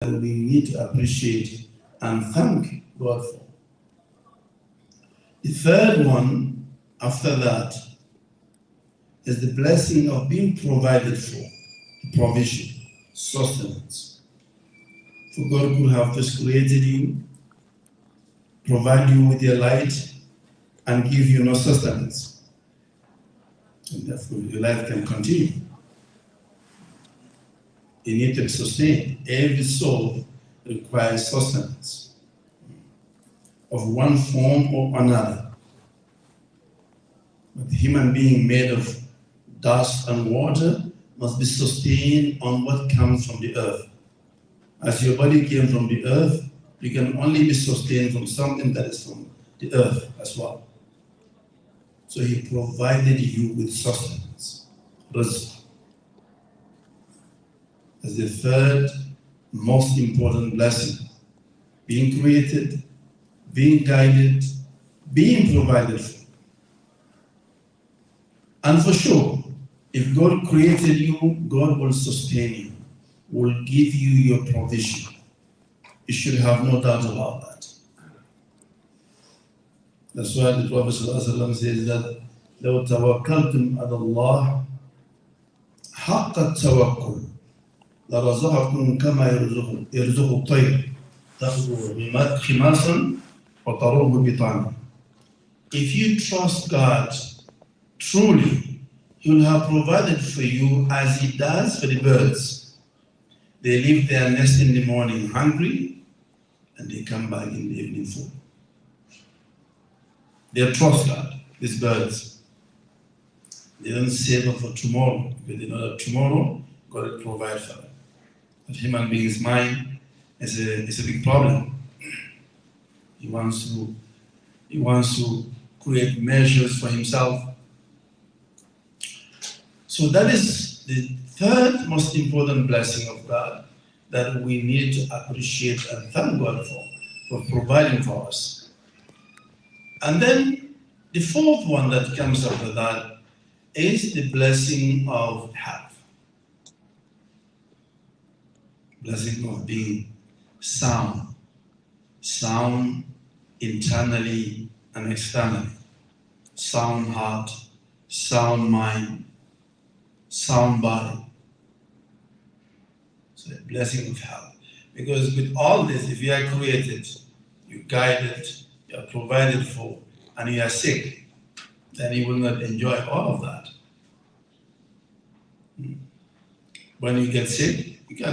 we need to appreciate and thank God for. The third one after that is the blessing of being provided for, provision, sustenance. For God could have just created you, provide you with your light, and give you no sustenance. And therefore your life can continue. You need to be sustained. Every soul requires sustenance of one form or another. But the human being made of dust and water must be sustained on what comes from the earth. As your body came from the earth, you can only be sustained from something that is from the earth as well. So he provided you with sustenance, rizq. As the third most important blessing, being created, being guided, being provided for. And for sure, if God created you, God will sustain you, will give you your provision. You should have no doubt about that. That's why the Prophet ﷺ says that لو توكلتم على الله حق التوكل لرزقكم كما يرزق الطير تغدو خماصا وتروح بطانا. If you trust God truly, He will have provided for you as He does for the birds. They leave their nest in the morning hungry, and they come back in the evening full. They trust God, these birds. They don't save up for tomorrow, because they know that tomorrow God will provide for them. But human being's mind is a big problem. He wants to create measures for himself. So that is the third most important blessing of God that we need to appreciate and thank God for providing for us. And then the fourth one that comes after that is the blessing of health. Blessing of being sound internally and externally. Sound heart, sound mind, sound body. So the blessing of health. Because with all this, if you are created, you're guided, you are provided for, and you are sick, then you will not enjoy all of that. When you get sick, you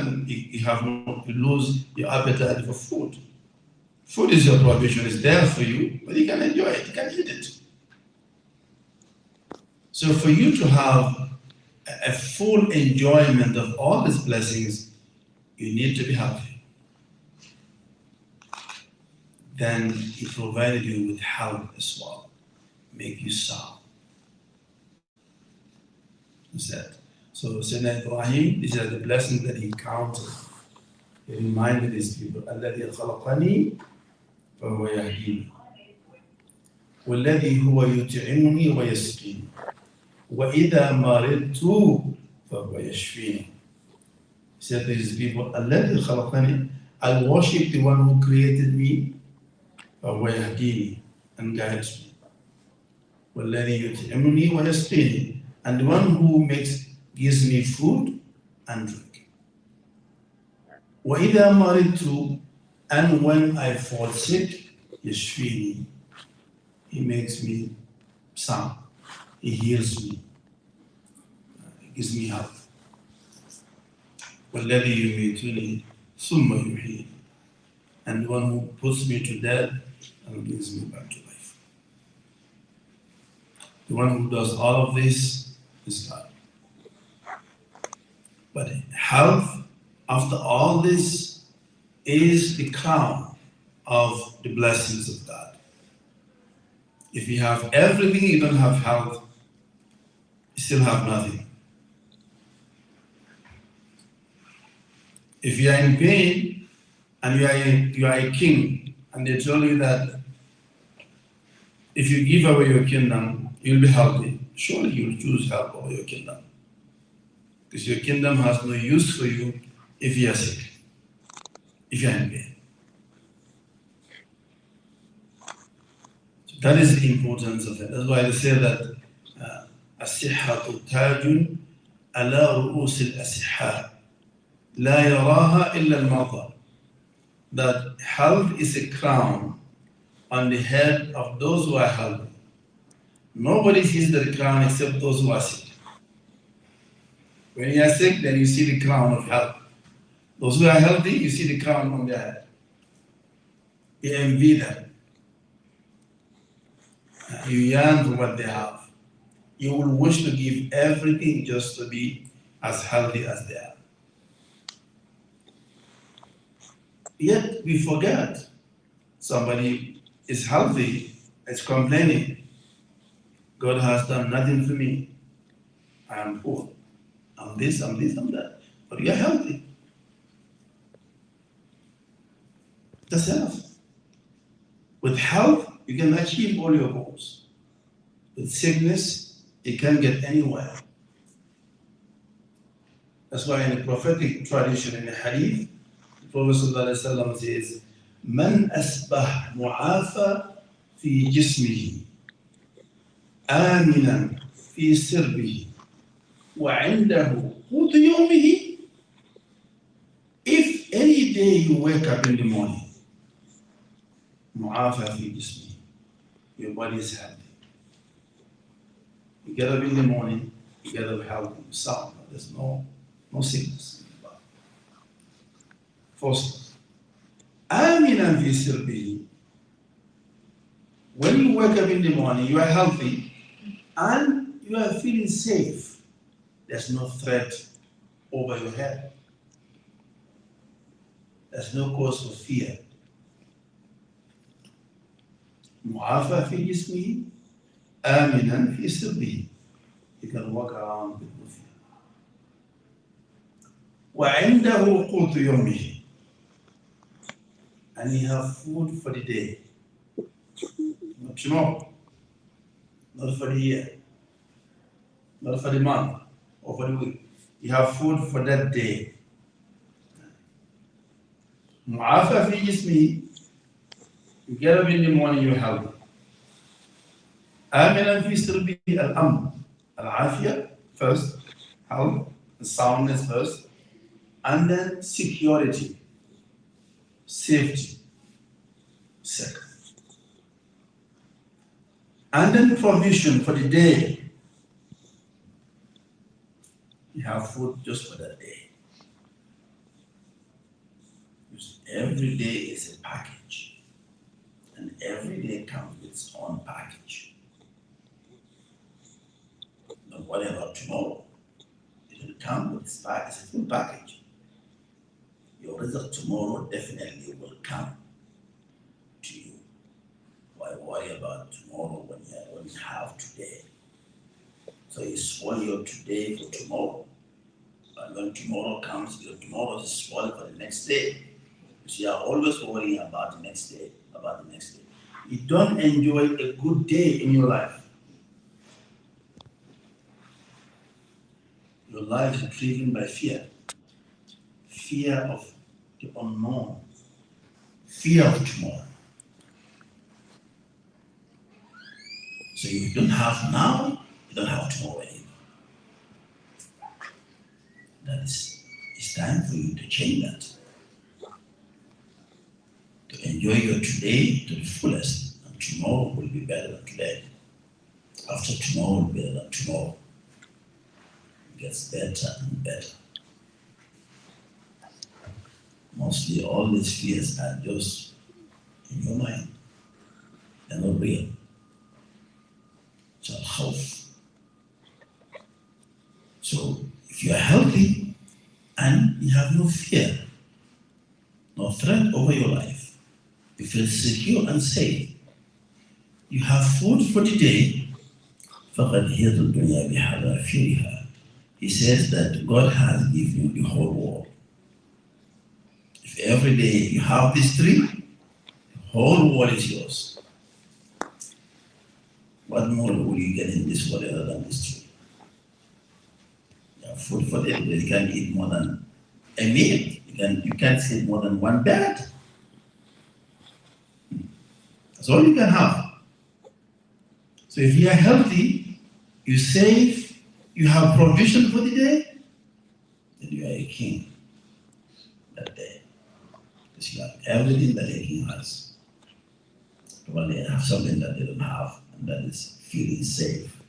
lose your appetite for food. Food is your provision, it's there for you, but you can enjoy it, you can eat it. So for you to have a full enjoyment of all these blessings, you need to be healthy. Then He provided you with health as well, make you sound. He said. So Sayyidina Ibrahim, these are the blessings that he counted. He reminded his people, الذي خلقني فهو يهديني والذي هو يطعمني ويسقيني وإذا مرضت فهو يشفيني. He said to his people, الذي خلقني, I worship the one who created me, فهو يهديني, and guides me. والذي يطعمني ويسقيني, and the one who gives me food and drink. وَإِذَا مَرِضْتُ, and when I fall sick, يَشْفِينِي, He makes me sound. He heals me. He gives me health. وَالَّذِي يُمِيتُنِي ثُمَّ يُحْيِينِي, and the one who puts me to death and brings me back to life. The one who does all of this is God. But health, after all this, is the crown of the blessings of God. If you have everything, you don't have health, you still have nothing. If you are in pain and you are a king, and they tell you that if you give away your kingdom, you'll be healthy, surely you'll choose health over your kingdom. Because your kingdom has no use for you if you are sick. if you're in pain. So that is the importance of it. That's why they say that الصحة تاج على رؤوس الأصحاء لا يراها إلا المرضى. That health is a crown on the head of those who are healthy. Nobody sees the crown except those who are sick. When you are sick, then you see the crown of health. Those who are healthy, you see the crown on their head. You envy them. You yearn for what they have. You will wish to give everything just to be as healthy as they are. Yet we forget somebody is healthy, is complaining. God has done nothing for me. I am poor. I'm this, I'm this, I'm that. But you're healthy. That's enough. With health, you can achieve all your goals. With sickness, you can't get anywhere. That's why in the prophetic tradition, in the hadith, the Prophet ﷺ says, من أصبح معافى في جسمه آمنا في سربه وعنده قوت يومه. If any day you wake up in the morning, معافى في جسمه, your body is healthy. You get up in the morning, you get up healthy, sound. There's no sickness in the body. First, آمنا في سربه. When you wake up in the morning, you are healthy and you are feeling safe. There's no threat over your head. There's no cause for fear. معافى في جسمه آمنا في سربه. You can walk around with no fear. وعنده قوت يومه. And you have food for the day. Not tomorrow, not for the year, not for the month or for the week. You have food for that day. معافى في جسمه. You get up in the morning, you're healthy. آمنا في سربه الأمن. العافية first, health, soundness first, and then security, safety, second. And then provision for the day. You have food just for that day. Because every day is a package. And every day comes with its own package. Don't worry about tomorrow. It will come with its package. It's a full package. Your result tomorrow definitely will come to you. Why worry about tomorrow when you have today? So you spoil your today for tomorrow. But when tomorrow comes, your tomorrow is spoiled for the next day. So you are always worrying about the next day, about the next day. You don't enjoy a good day in your life. Your life is driven by fear. Fear of the unknown. Fear of tomorrow. So you don't have now, you don't have tomorrow anymore. It's time for you to change that. To enjoy your today to the fullest, and tomorrow will be better than today. After tomorrow will be better than tomorrow. It gets better and better. Mostly all these fears are just in your mind. They're not real. It's a hope. So if you are healthy and you have no fear, no threat over your life, you feel secure and safe, you have food for the day, فَقَدْ هِيَتُ الدُّنْيَا بِحَذَافِيرِهَا. He says that God has given you the whole world. If every day you have these three, the whole world is yours. What more will you get in this world other than this tree? You have food for them, you can eat more than a meal. You You can't sleep more than one bed. That's all you can have. So if you are healthy, you save, you have provision for the day, then you are a king that day. Because you have everything that a king has. But they have something that they don't have, and that is feeling safe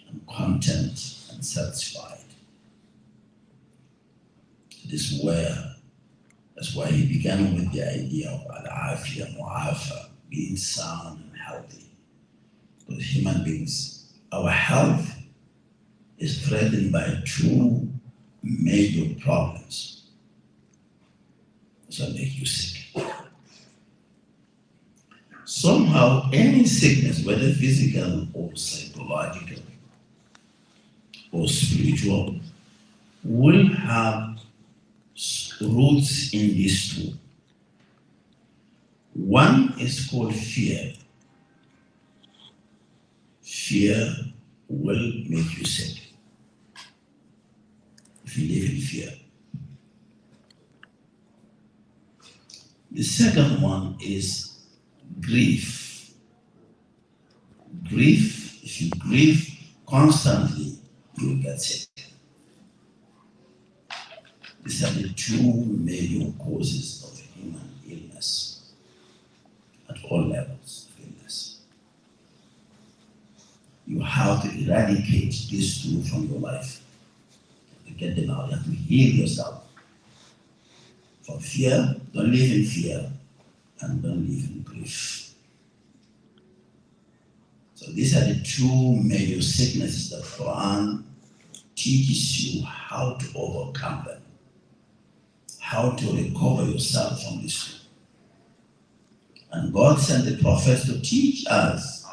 and content and satisfied. That's why he began with the idea of al-afiyah, mu'afa, being sound and healthy. Because human beings, our health is threatened by two major problems that make you sick. Somehow, any sickness, whether physical or psychological or spiritual, will have roots in these two. One is called fear. Fear will make you sick if you live in fear. The second one is grief. Grief, if you grieve constantly, you will get sick. These are the two major causes of human illness at all levels of illness. You have to eradicate these two from your life. You have to get them out. You have to heal yourself. From fear, don't live in fear, and don't live in grief. So these are the two major sicknesses that Quran teaches you how to overcome them, how to recover yourself from these two. And God sent the prophets to teach us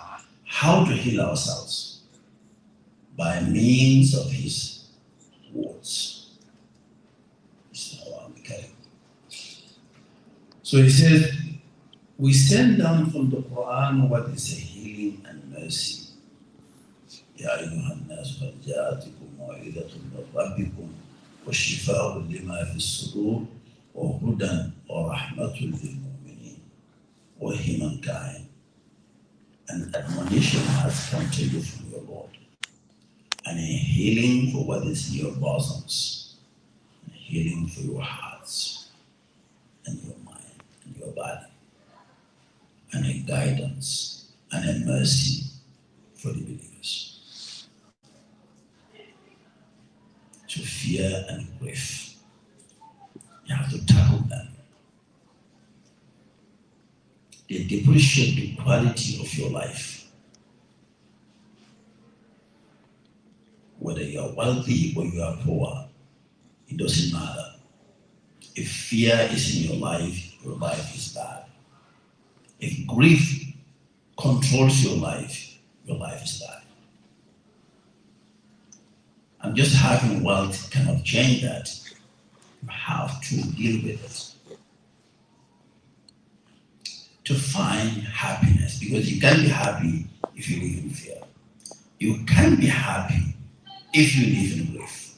how to heal ourselves by means of His words. So He says, we send down from the Quran what is a healing and mercy. يا أيها الناس قد جاءتكم موعظة من ربكم وشفاء لما في الصدور وهدى ورحمة للمؤمنين or humankind. An admonition has come to you from your Lord, and a healing for what is in your bosoms, and a healing for your hearts and your mind and your body, and a guidance and a mercy for the believers. To fear and grief, you have to tackle them. They depreciate the quality of your life. Whether you are wealthy or you are poor, it doesn't matter. If fear is in your life is bad. If grief controls your life is bad. And just having wealth cannot change that. You have to deal with it. To find happiness, because you can't be happy if you live in fear. You can't be happy if you live in grief.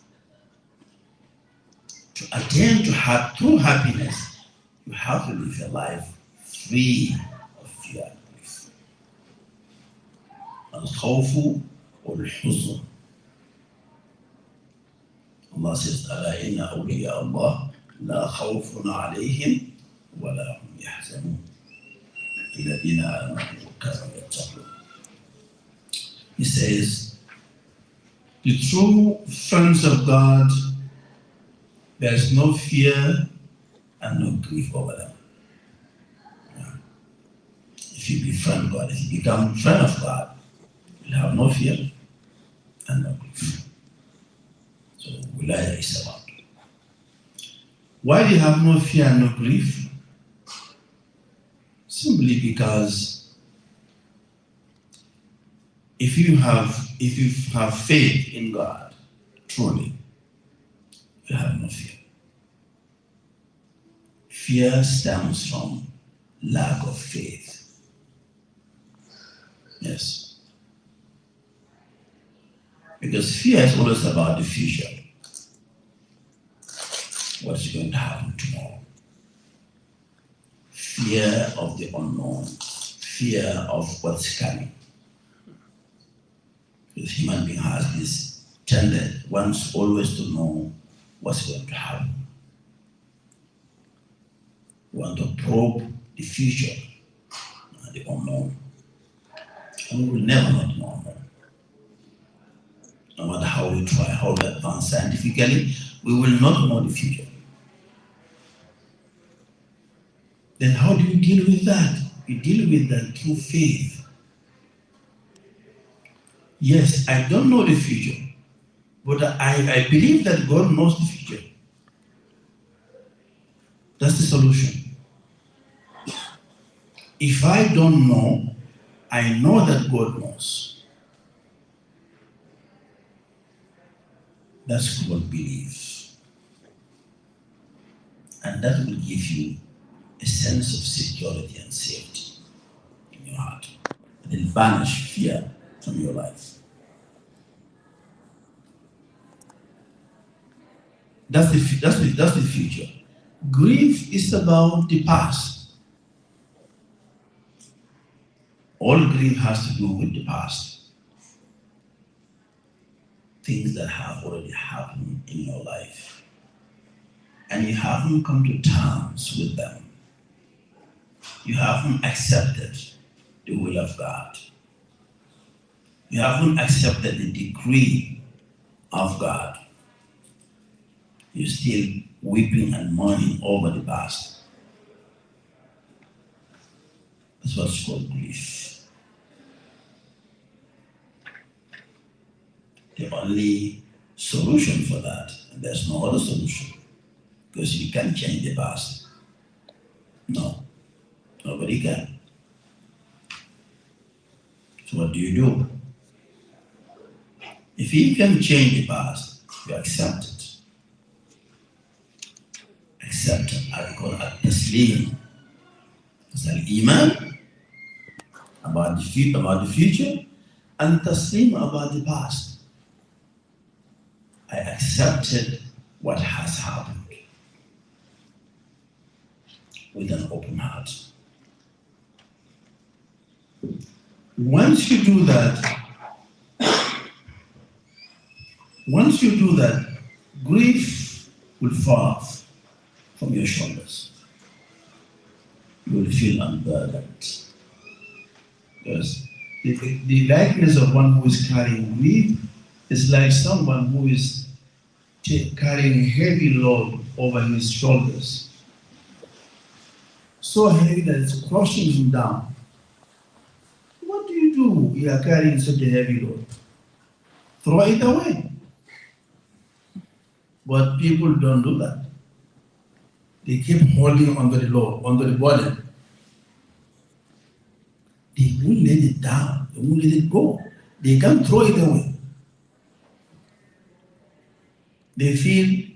To attain to true happiness, you have to live a life free of fear and grief. الخوف والحزن. Allah says, ألا إن أولياء الله لا خوف عليهم ولا هم يحزنون الذين آمنوا وكانوا يتقون. He says, the true friends of God, there's no fear and no grief over them. Yeah. If you befriend God, if you become a friend of God, you'll have no fear and no grief. So wilaya is about. Why do you have no fear and no grief? Simply because if you have faith in God, truly, you have no fear. Fear stems from lack of faith. Yes. Because fear is always about the future. what's going to happen tomorrow. Fear of the unknown, fear of what's coming. Because human being has this tendency, wants always to know what's going to happen. Want to probe the future, the unknown. And we will never know the unknown. No matter how we try, how we advance scientifically, we will not know the future. Then how do you deal with that? You deal with that through faith. Yes, I don't know the future, but I believe that God knows the future. That's the solution. If I don't know, I know that God knows. That's called belief. And that will give you a sense of security and safety in your heart. And it'll banish fear from your life. That's the future. Grief is about the past. All grief has to do with the past. Things that have already happened in your life. And you haven't come to terms with them. You haven't accepted the will of God. You haven't accepted the decree of God. You're still weeping and mourning over the past. That's what's called grief. The only solution for that, and there's no other solution, because you can't change the past. No, nobody can. So what do? If you can change the past, you accept it. Accept it. I call it taslim. It's an iman about the future, and taslim about the past. I accepted what has happened with an open heart. Once you do that, grief will fall off from your shoulders. You will feel unburdened. Because the likeness of one who is carrying grief is like someone who is carrying a heavy load over his shoulders. So heavy that it's crushing him down. What do? You are carrying such a heavy load. Throw it away. But people don't do that. They keep holding onto the load, onto the burden. They won't let it down. They won't let it go. They can't throw it away. They feel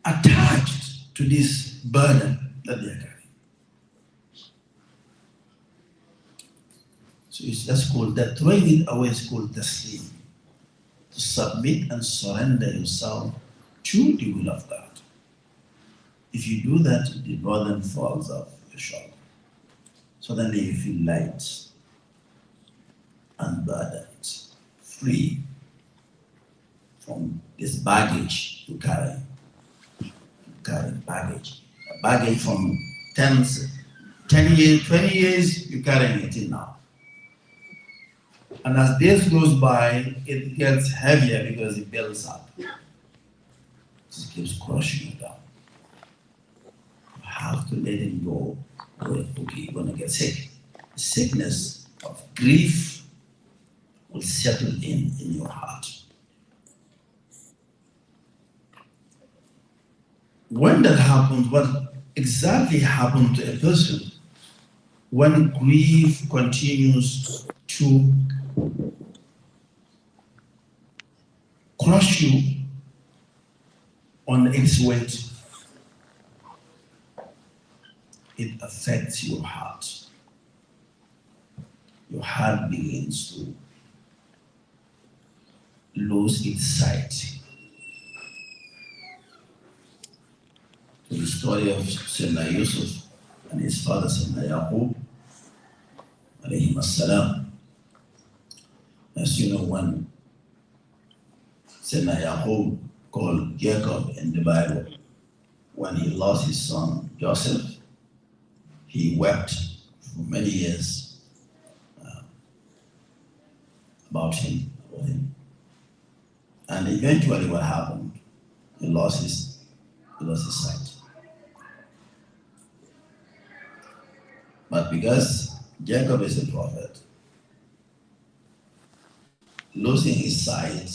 attached to this burden that they are carrying. So that's called, that throwing it away is called taslim. To submit and surrender yourself to the will of God. If you do that, the burden falls off your shoulder. So then you feel light, unburdened, free from this baggage you carry. Baggage. A baggage from 10 years, 20 years, you're carrying it in now. And as days goes by, it gets heavier because it builds up. It keeps crushing you down. You have to let it go. Okay, you're going to get sick. The sickness of grief will settle in your heart. When that happens, what exactly happens to a person when grief continues to crush you on its weight? It affects your heart. Your heart begins to lose its sight. story of Sayyidina Yusuf and his father Sayyidina Yaqub, alayhim as-salam. As you know, when Sayyidina Yaqub called Jacob in the Bible, when he lost his son Joseph, he wept for many years about him. And eventually what happened? He lost his sight. But because Jacob is a prophet, losing his sight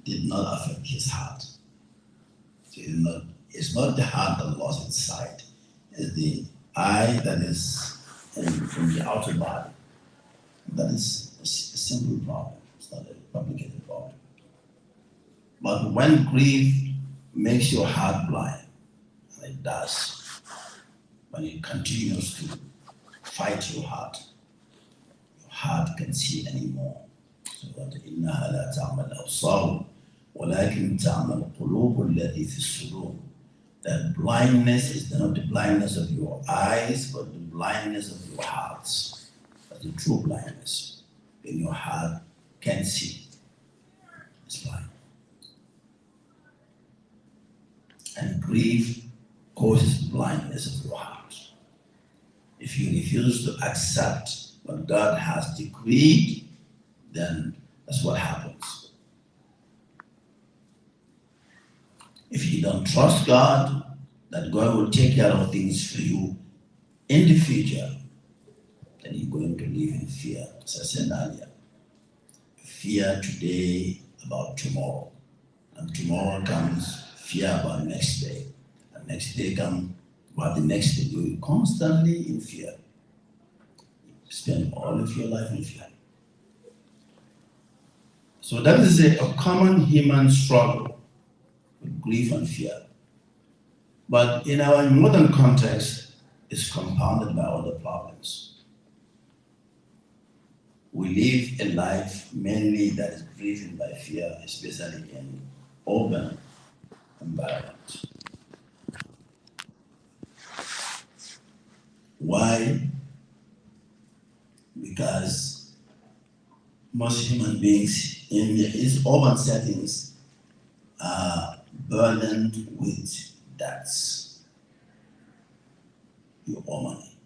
did not affect his heart. So it's not the heart that lost its sight, it's the eye that is in the outer body. That is a simple problem. It's not a complicated problem. But when grief makes your heart blind, and it does, when it continues to fight your heart can see anymore. So that إنها لا تعمل الأبصار ولكن تعمل القلوب التي في الصدور. That blindness is not the blindness of your eyes, but the blindness of your hearts. That's the true blindness. When your heart can't see, it's blind. And grief causes blindness of your heart. If you refuse to accept what God has decreed, then that's what happens. If you don't trust God, that God will take care of things for you in the future, then you're going to live in fear. As I said earlier, fear today about tomorrow. And tomorrow comes fear about next day. And next day comes about the next day. You're constantly in fear. You spend all of your life in fear. So that is a common human struggle with grief and fear. But in our modern context, it's compounded by other problems. We live a life mainly that is driven by fear, especially in urban environments. Why? Because most human beings in these urban settings are burdened with debts. You owe money.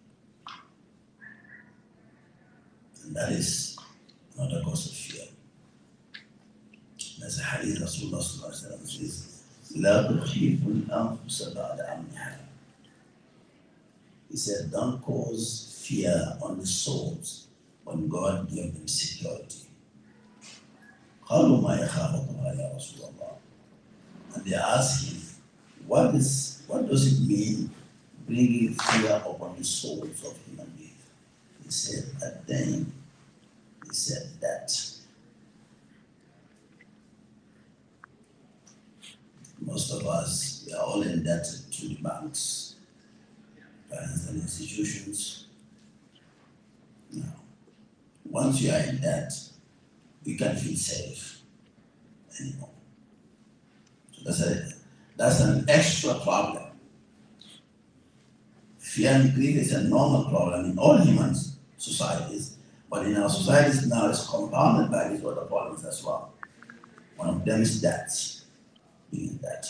And that is another cause of fear. There's a hadith Rasulullah says, لا تخيف الأنفس بعد أمنها. He said, don't cause fear on the souls when God gave them security. قالوا ما يخافونها يا رسول الله. And they asked him, what does it mean bringing fear upon the souls of human beings? He said, "Ad-dain." He said that. Most of us, we are all indebted to the banks, financial institutions. Now, once you are in debt, you can't feel safe anymore. So that's an extra problem. Fear and grief is a normal problem in all human societies, but in our societies now it's compounded by these other problems as well. One of them is debt. In that.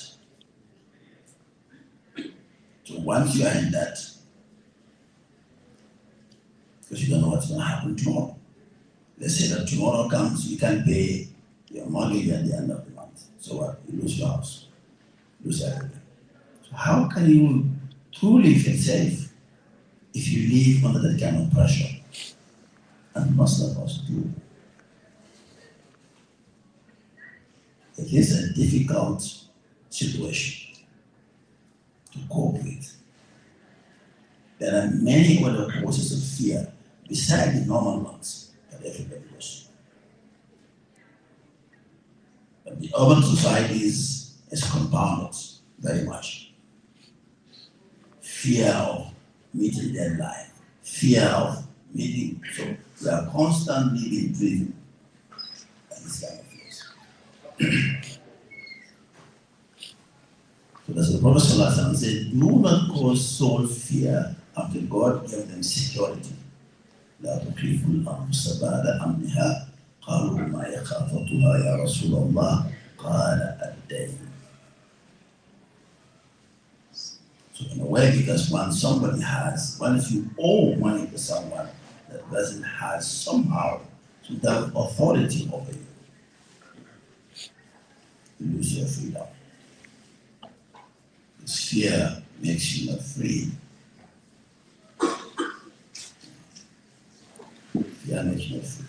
So once you are in that, because you don't know what's going to happen tomorrow. Let's say that tomorrow comes, you can't pay your mortgage at the end of the month. So what? You lose your house, lose everything. So how can you truly feel safe if you live under that kind of pressure? And most of us do. It is a difficult situation to cope with. There are many other causes of fear besides the normal ones that everybody goes through. But the urban societies is compounded very much. Fear of meeting deadline, fear of meeting, so we are constantly being driven by this kind of fears. So Because the Prophet ﷺ said, do not cause soul fear after God gave them security. لا تكلفوا الأنفس بعد أمنها قالوا ما يخافتها يا رسول الله قال الدين. So in a way, because once you owe money to someone, that person has somehow some type of authority over you, you lose your freedom. This fear makes you not free. Fear makes you not free.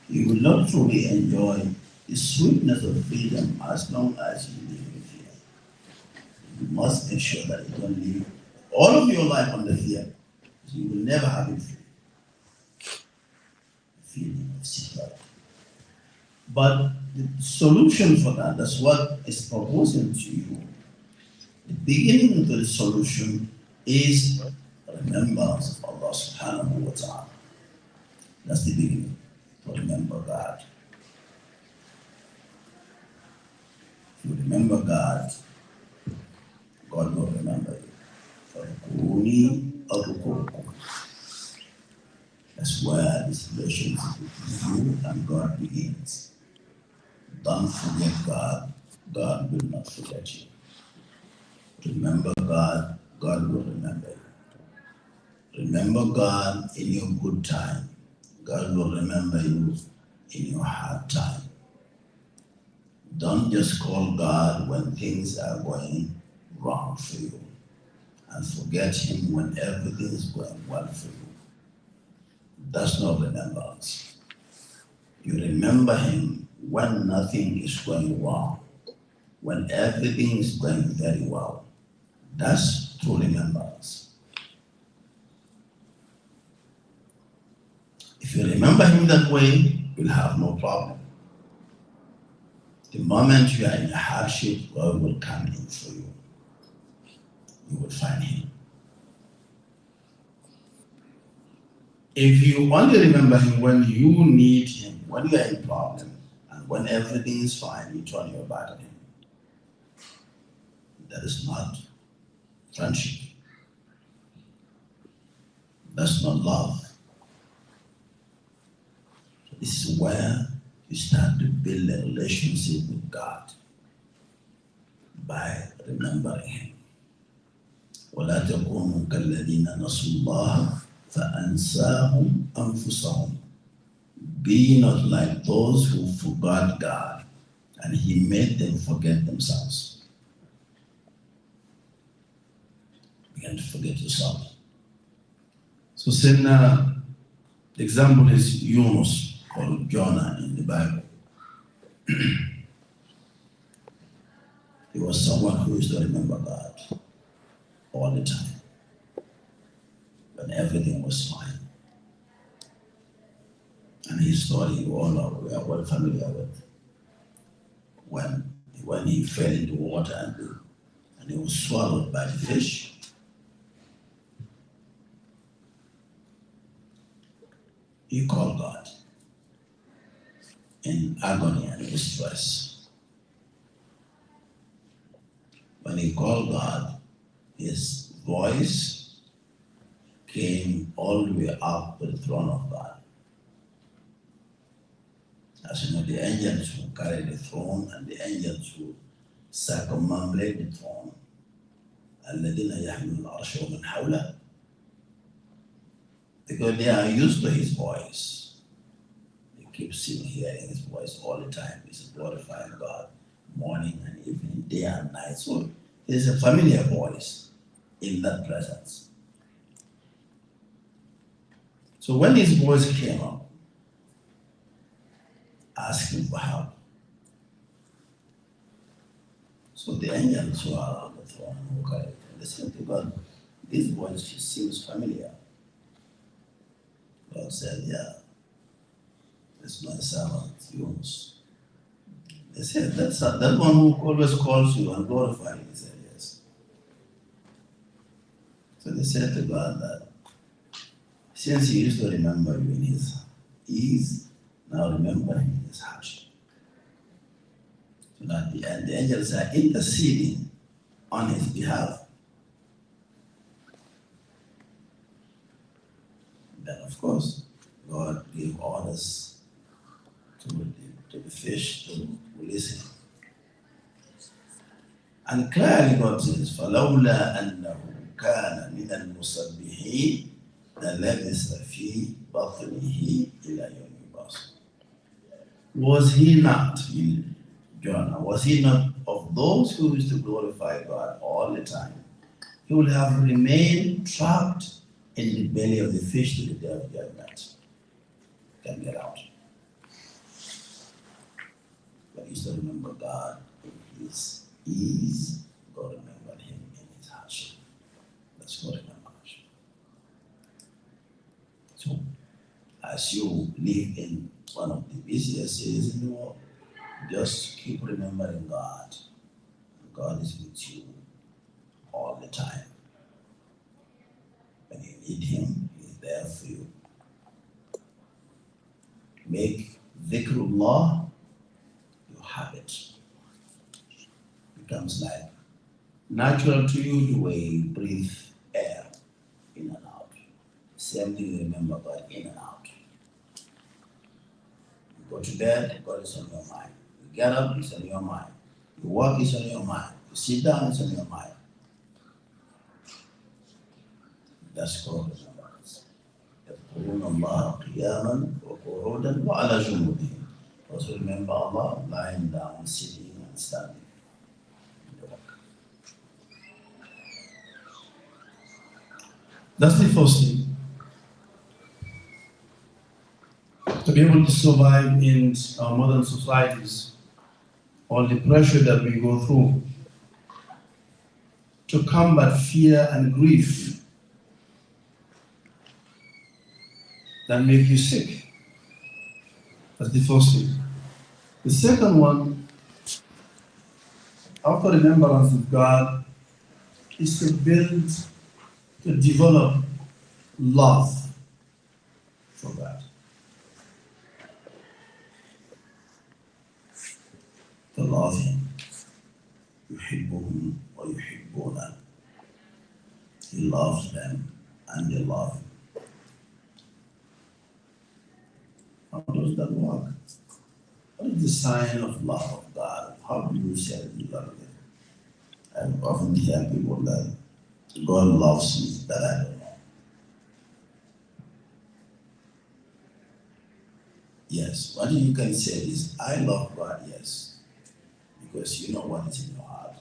You will not truly enjoy the sweetness of freedom as long as you live in fear. You must make sure that you don't live all of your life under fear. You will never have it free. Feeling of security. But the solution for that's what is proposing to you. The beginning of the solution is remembrance of Allah subhanahu wa ta'ala. That's the beginning. To remember God. If you remember God, God will remember you. That's where this relationship between you and God begins. Don't forget God, God will not forget you. Remember God, God will remember you. Remember God in your good time, God will remember you in your hard time. Don't just call God when things are going wrong for you and forget Him when everything is going well for you. That's not remembrance. You remember Him when nothing is going wrong, when everything is going very well. That's true remembrance. If you remember Him that way, you'll have no problem. The moment you are in a hardship, God will come in for you. You will find Him. If you only remember Him when you need Him, when you are in problem, and when everything is fine, you turn your back on Him. That is not friendship. That's not love. This is where you start to build a relationship with God by remembering Him. وَلَا تَكُونُوا كَالَّذِينَ نَسُوا اللَّهَ فَأَنْسَاهُمْ أَنفُسَهُمْ. Be not like those who forgot God and He made them forget themselves. Begin to forget yourself. So then the example is Yunus or Jonah in the Bible. He was someone who used to remember God all the time when everything was fine. And his story we are well familiar with. When he fell into water and he was swallowed by the fish, he called God in agony and distress. When he called God, his voice came all the way up to the throne of God. As you know, the angels who carry the throne and the angels who circumambulate the throne, الذين يحملون العرش ومن حوله, because they are used to his voice. They keep hearing his voice all the time. He's glorifying God morning and evening, day and night. So there's a familiar voice in that presence. So when his voice came up, asking for help, so the angels who are on the throne who carry it, they said to God, this voice seems familiar. God said, yeah, it's my servant, Yunus. They said, that's that one who always calls you and glorifies you. He said, yes. So they said to God that since he used to remember you in his ease, now remember him in his hardship. So And at the end, the angels are interceding on his behalf. Then, of course, God gave orders to the fish to release him. And clearly God says, فَلَوْلَا أَنَّهُ كَانَ مِنَ الْمُسَبِّحِينَ لَلَبِثَ فِي بَطْنِهِ إِلَى يَوْمِ يُبْعَثُونَ. Was he not, Jonah, was he not of those who used to glorify God all the time? He would have remained trapped in the belly of the fish to the day of judgment. Can get out. But he used to remember God in his ease. God remembered him in his hardship. That's God remembered. So, as you live in one of the busiest cities in the world, just keep remembering God. God is with you all the time. When you need him, he's there for you. Make dhikrullah your habit. Becomes like natural to you the way you breathe air in and out. Same thing, you remember God in and out. You go to bed, God is on your mind. You get up, it's on your mind. You walk, it's on your mind. You sit down, it's on your mind. That's called remembrance. يذكرون الله قياما وقعودا وعلى جنوبهم. Also remember Allah lying down, sitting and standing. That's the first thing. To be able to survive in our modern societies, all the pressure that we go through, to combat fear and grief that make you sick. That's the first thing. The second one, after remembrance of God, is to develop love for God. To love him. يحبهم ويحبونه. He loves them and they love him. How does that work? What is the sign of love of God? How do you say you love him? I often hear people that God loves me, that I don't know. Yes, what you can say is, I love God, yes, because you know what is in your heart.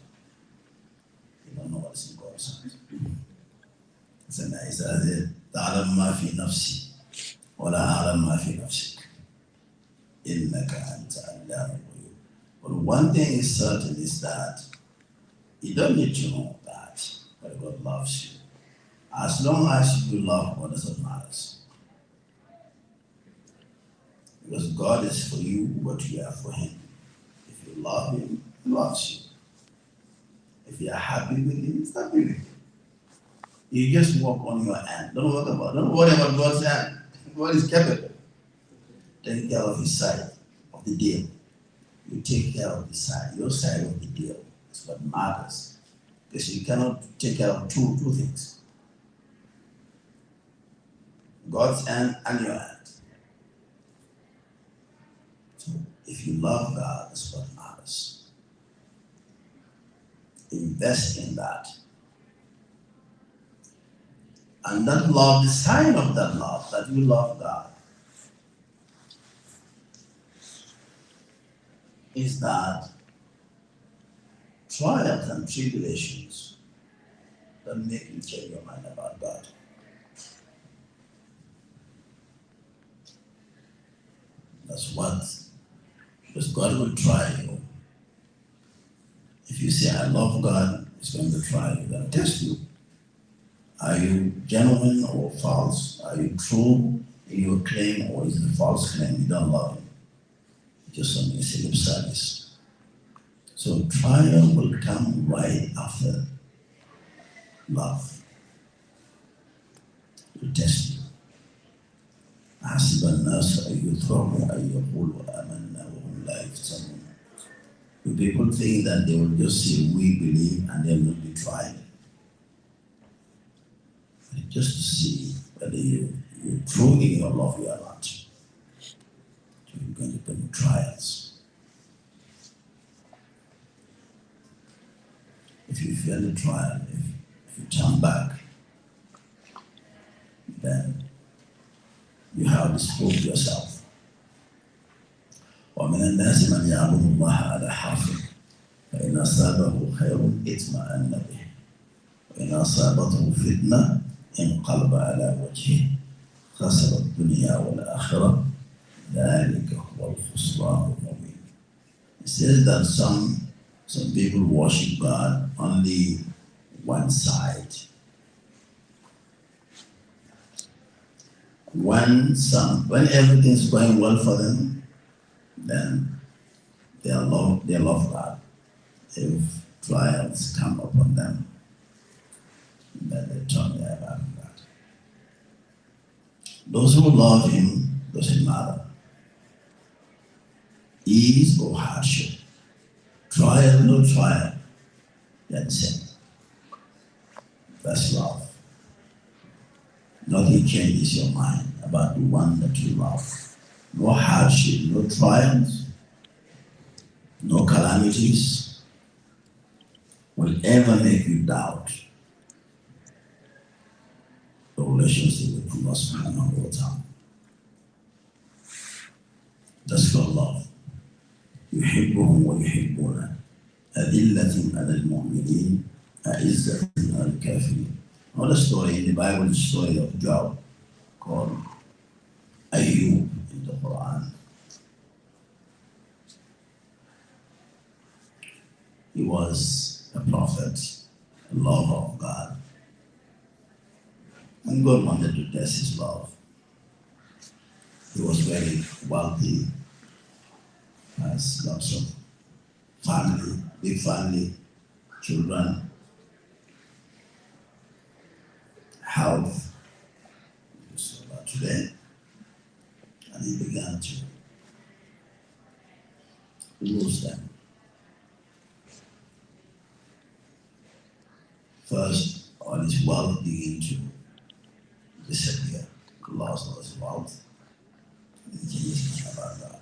You don't know what is in God's heart. It's a nice idea. تعلم ما في نفسي ولا أعلم ما في نفسك إنك أنت علام الغيوب. But one thing is certain is that you don't need to know that, but God loves you. As long as you love God, doesn't matter. Because God is for you what you are for him. If you love him, he loves you. If you are happy with him, he's happy with you. You just walk on your hand. Don't worry about God's hand. God is capable. Take care of his side of the deal. You take care of the side, your side of the deal. That's what matters. Because you cannot take care of two things. God's hand and your hand. So if you love God, that's what matters. Invest in that. And that love, the sign of that love, that you love God, is that trials and tribulations don't make you change your mind about God. That's what, because God will try you. If you say, I love God, it's going to try you, going to test you. Are you genuine or false? Are you true in your claim, or is it a false claim? You don't love him. Just on your lip service. So trial will come right after love. It will test you. حسب الناس أن يتركوا أن يقولوا آمنا وهم لا يفتنون. You people think that they will just say, we believe, and then will be tried. Just to see whether you're true in your love or not. So you're going to go through trials. If you fail the trial, if you turn back, then you have disproved yourself. ومن الناس من يعبد الله على حرف فإن أصابه خير اطمأن به وإن أصابته فتنة انقلب على وجهه خسر الدنيا والآخرة ذلك هو الخسران المبين. It says that some people worship God only one side. When everything is going well for them, then they love God. If trials come upon them, then they turn their back on God. Those who love Him, doesn't matter. Ease or hardship, trial, no trial, that's it. That's love. Nothing changes your mind about the one that you love. No hardship, no trials, no calamities will ever make you doubt the relationship with Allah subhanahu wa ta'ala. That's called love. يحبهم ويحبونه أذلة على المؤمنين أعزة على الكافرين. Another story in the Bible is the story of Job called Ayub in the Quran. He was a prophet, a lover of God. And God wanted to test his love. He was very wealthy, has lots of family, big family, children, health, so about today. And he began to lose them. First, all his wealth began to disappear. He lost all his wealth. He changed about that.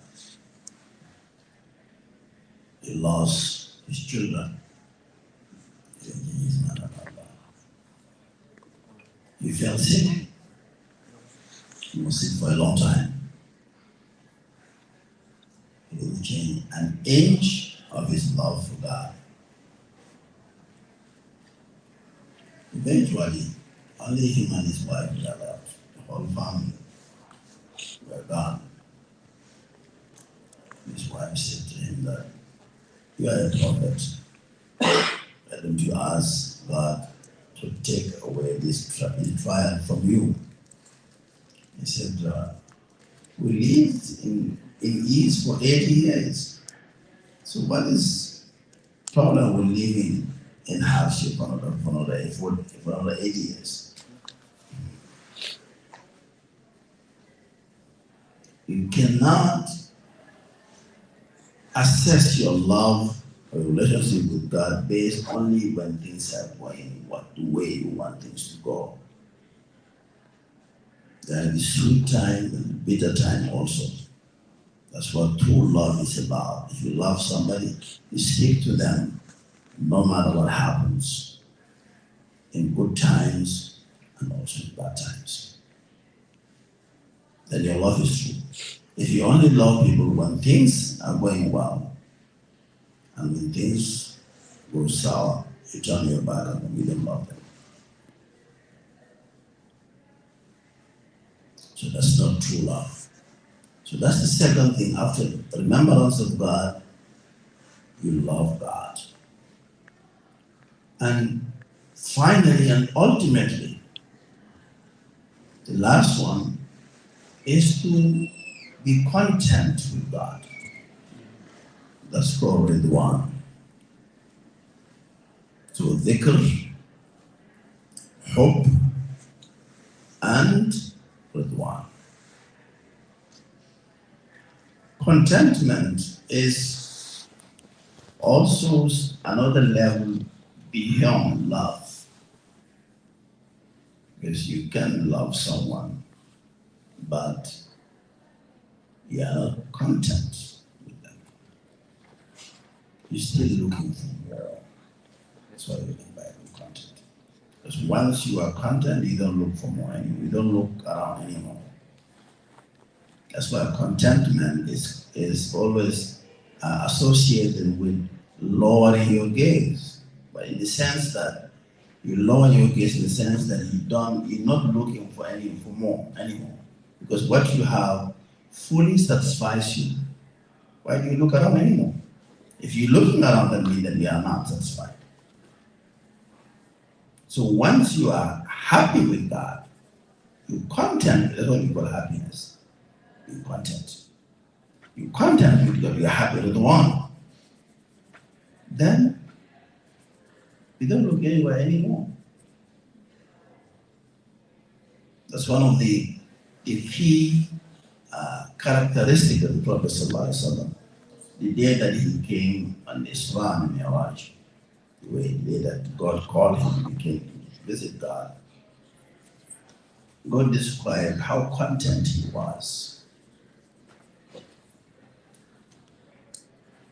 He lost his children. He changed about that. He fell sick. He was sick for a long time. He didn't change an inch of his love for God. Eventually, only him and his wife were left. The whole family were gone. His wife said to him that, you are a prophet. Why don't you ask God to take away this trial from you? He said, we lived in ease for 80 years. So what is the problem with living in hardship for another 80 years? You cannot assess your love or relationship with God based only when things are going the way you want things to go. There is sweet time and bitter time also. That's what true love is about. If you love somebody, you stick to them no matter what happens, in good times and also in bad times. Then your love is true. If you only love people when things are going well, and when things go sour, you turn your back on them, you don't love them. So that's not true love. So that's the second thing. After remembrance of God, you love God. And finally and ultimately, the last one is to be content with God. That's called Ridwan. So dhikr, hope, and Ridwan. Contentment is also another level beyond love. Because you can love someone, but you are not content with them. You're still looking for more. That's what we mean by content. Because once you are content, you don't look for more anymore. You don't look around anymore. That's why contentment is always associated with lowering your gaze. But in the sense that you lower your gaze in the sense that you're not looking for more anymore. Because what you have fully satisfies you. Why do you look around anymore? If you're looking around at me, then you are not satisfied. So once you are happy with God, you're content. That's what you call happiness. You're content. You're content because you're happy with the one. Then you don't look anywhere anymore. That's one of the key characteristics of the Prophet ﷺ. The day that he came on Isra and Mi'raj, the day that God called him, he came to visit God. God described how content he was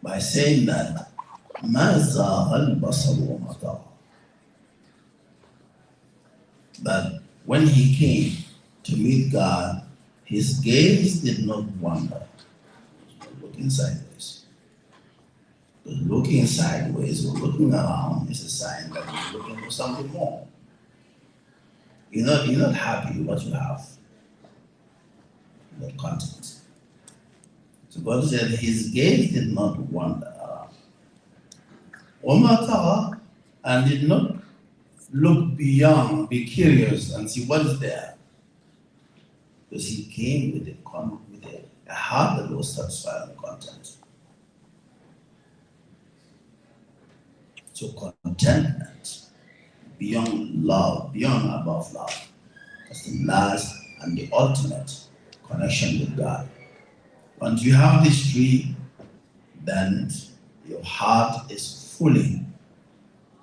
by saying that مَا زَاغَ الْبَصَرُ وَمَا طَغَى. But when he came to meet God, his gaze did not wander. Looking sideways. But looking sideways or looking around is a sign that you're looking for something more. You're not happy with what you have. You're not content. So God said his gaze did not wander around. وَمَا طَغَى, and did not look beyond, be curious and see what is there. Because he came with a heart that was satisfied and content. So contentment, beyond love, beyond above love, that's the last and the ultimate connection with God. Once you have this tree, then your heart is fully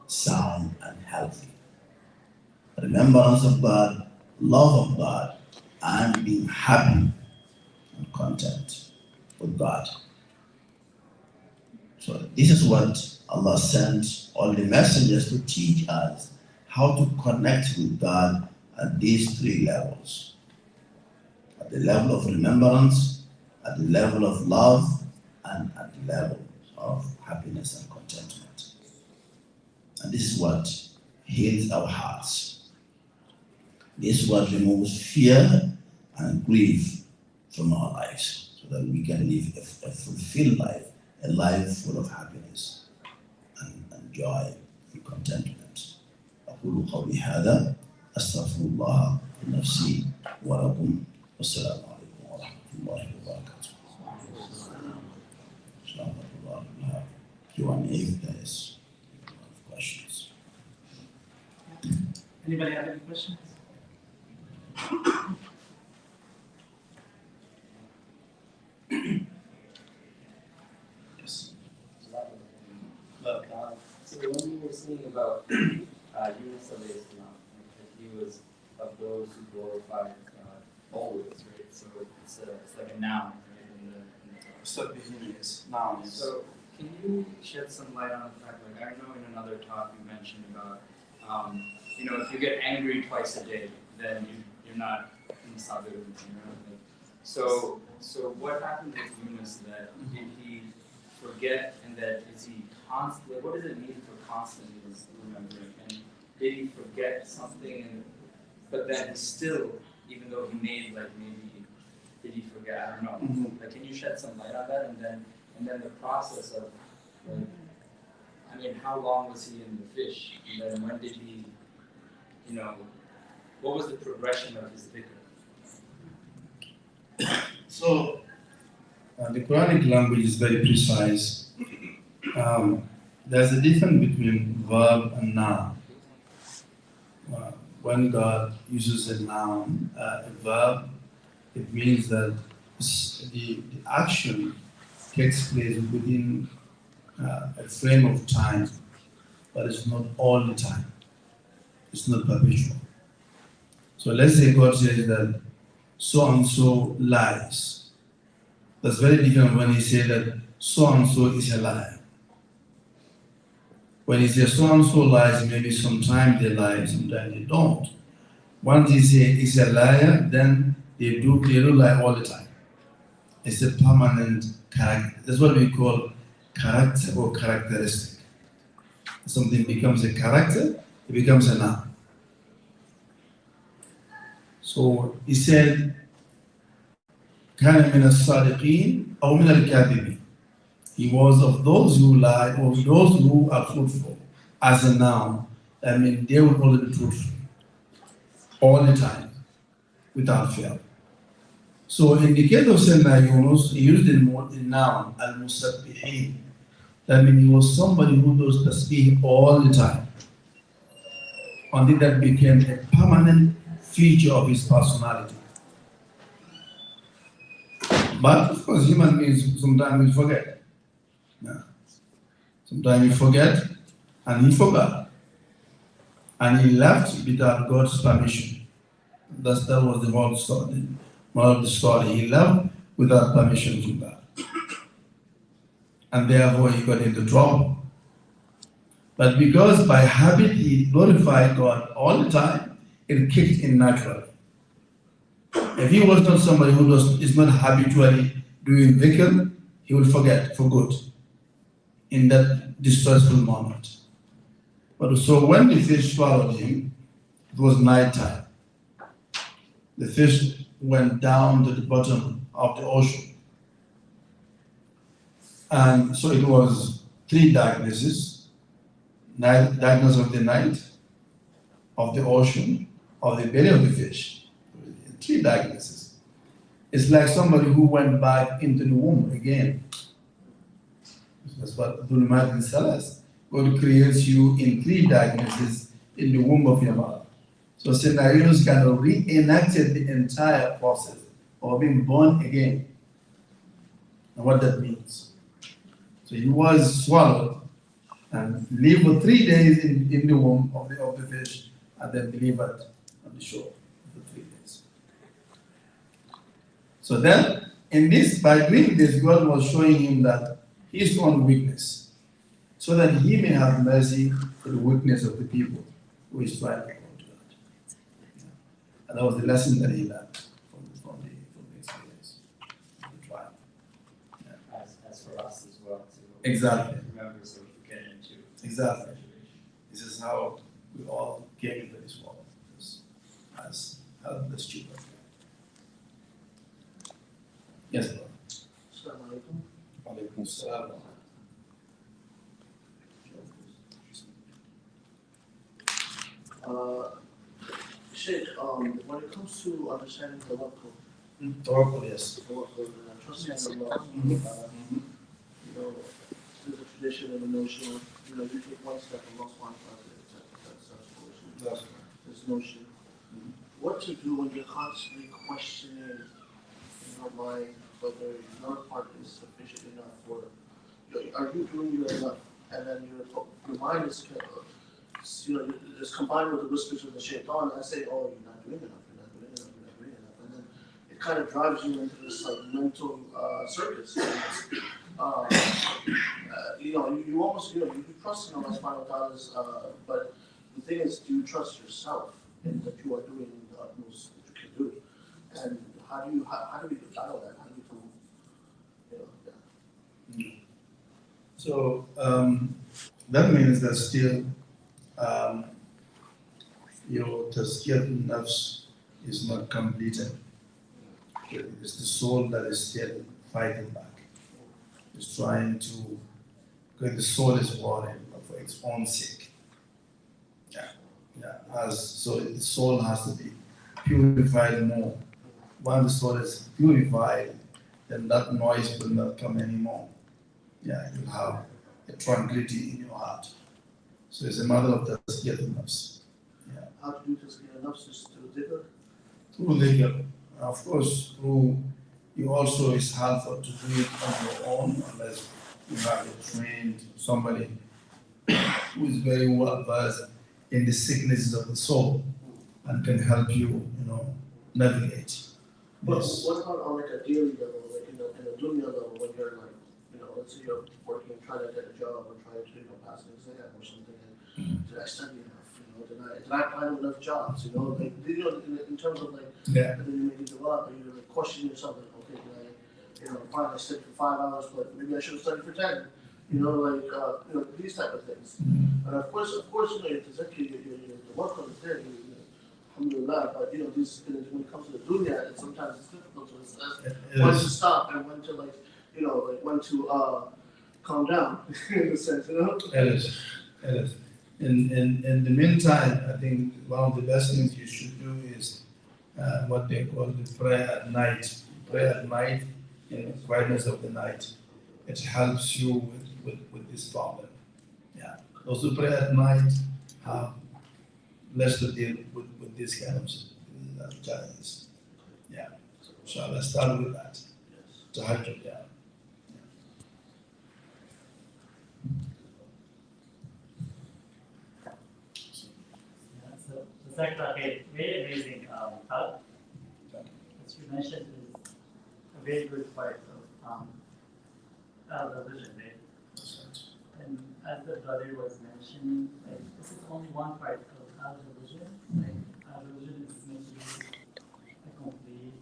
sound and healthy. Remembrance of God, love of God, and being happy and content with God. So this is what Allah sent all the messengers to teach us how to connect with God at these three levels. At the level of remembrance, at the level of love, and at the level of happiness and contentment. And this is what heals our hearts. This is what removes fear and grief from our lives, so that we can live a fulfilled life, a life full of happiness and joy and contentment. أقول قولي هذا أستغفر الله لنفسي ولكم والسلام عليكم ورحمة الله وبركاته. Q&A if there is questions. Anybody have any questions? Yes. So when you were saying about Yunus alayhi salam, that he was of those who glorify God always, right? So it's like a noun, right? In the So yes, now yes. So can you shed some light on the fact, like I know in another talk you mentioned about, if you get angry twice a day, then you're not in sabir, So what happened with Yunus? That did he forget, and that is he constantly? What does it mean for constantly remembering? And did he forget something? But then still, even though he made did he forget? I don't know. Mm-hmm. Like, can you shed some light on that? And then the process of, how long was he in the fish? And then when did he, what was the progression of his dhikr? So the Quranic language is very precise. There's a difference between verb and noun. When God uses a noun, a verb, it means that the action takes place within a frame of time, but it's not all the time. It's not perpetual. So let's say God says that so and so lies. That's very different when he says that so and so is a liar. When he says so and so lies, maybe sometimes they lie, sometimes they don't. Once he says he's a liar, then they do lie all the time. It's a permanent character. That's what we call character or characteristic. Something becomes a character, it becomes a noun. So he said, كان من الصادقين أو من الكاذبين. He was of those who lie or those who are truthful as a noun. I mean, they will only be truthful all the time without fail. So in the case of Sayyidina Yunus, he used the noun al-musabbihin. That means he was somebody who does tasbih all the time. Until that became a permanent feature of his personality. But of course, human beings sometimes we forget. Yeah. Sometimes we forget, and he forgot. And he left without God's permission. That was the whole story. Moral of the story. He left without permission from God. And therefore he got into trouble. But because by habit he glorified God all the time, it kicked in naturally. If he was not somebody who is not habitually doing dhikr, he will forget for good in that distressful moment. But so when the fish swallowed him, it was night time. The fish went down to the bottom of the ocean. And so it was three darknesses: darkness of the night, of the ocean, of the belly of the fish. Three darknesses. It's like somebody who went back into the womb again. That's what Dhulumat and Salas. God creates you in three darknesses in the womb of your mother. So Sayyidina Yunus kind of reenacted the entire process of being born again and what that means. So he was swallowed and lived for 3 days in the womb of the fish and then delivered on the shore for 3 days. So then, by doing this, God was showing him that his own weakness, so that he may have mercy for the weakness of the people who is trying to go to God. And that was the lesson that he learned from the experience, the trial. Yeah. As for us as well, to Exactly. remember so we can get into Exactly. This is how we all came into this world as helpless children. Yes, brother. Assalamu alaikum. Alaikum salam. Sheikh, when it comes to understanding tawakkul, Tawakkul, yes. Trusting in Allah, you know, there's a tradition and a notion of, you take one step and Allah subhanahu wa ta'ala, that's this notion. What to do when you're constantly questioning in your mind whether your part is sufficient enough, or are you doing your enough? And then your mind is, just combined with the whispers of the shaitan, I say, oh, you're not doing enough, you're not doing enough, you're not doing enough. And then it kind of drives you into this mental circus. You almost, you trust in Allah subhanahu wa ta'ala's, but the thing is, do you trust yourself in that you are doing the utmost that you can do? And how do we battle that? How do we So that means that still your tazkiyat nafs is not completed. It's the soul that is still fighting back. It's trying to, because the soul is worried for its own sake. So the soul has to be purified more. Once the soul is purified, then that noise will not come anymore. You'll have a tranquility in your heart. So it's a matter of tazkiyat nafs. How to do tazkiyat nafs is through dhikr? Through dhikr. Of course, you also, it's hard to do it on your own unless you have a trained somebody who is very well versed in the sicknesses of the soul and can help you, navigate. But Yes. what about on like a daily level, like in a dunya level, when you're like, let's say you're working, trying to get a job or trying to, pass an exam or something, and did I study enough? Did I find enough jobs? Like, in terms of like, Yeah. and then you make it develop, and you're like questioning yourself, like, okay, fine, I studied for 5 hours, but maybe I should have studied for 10. These type of things. And of course, it's okay, the work is there, alhamdulillah, but when it comes to the dunya, sometimes it's difficult to assess when to stop and when to when to calm down in a sense, It is. It is. In the meantime, I think one of the best things you should do is what they call the prayer at night. Prayer at night in the quietness of the night. It helps you with this problem. Yeah. Those who pray at night have less to deal with this kind of challenges. Yeah. So let's start with that. Tahajjud, yeah. So Zakir, very amazing talk. As you mentioned, is a very good part of the vision, right? And as the brother was mentioning, like this is only one part of the vision. Like the vision is meant to be a complete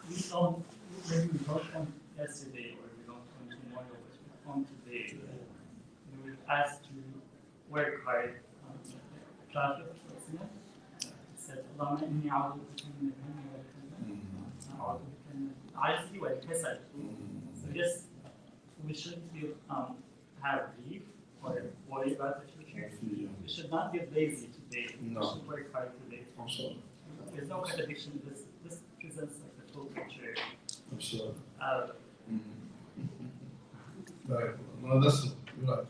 we don't maybe we touched on yesterday or we don't on tomorrow, but on today. We were asked to work hard on traffic, said اللهم إني أعوذ بك من الهم والحزن أعوذ بك من العجز والكسل. So yes, we shouldn't be have grief or worry about the future. We should not get lazy today. No. We should work hard today. Absolutely. There's no contradiction. This presents like the full picture. Absolutely. Right. No, that's right.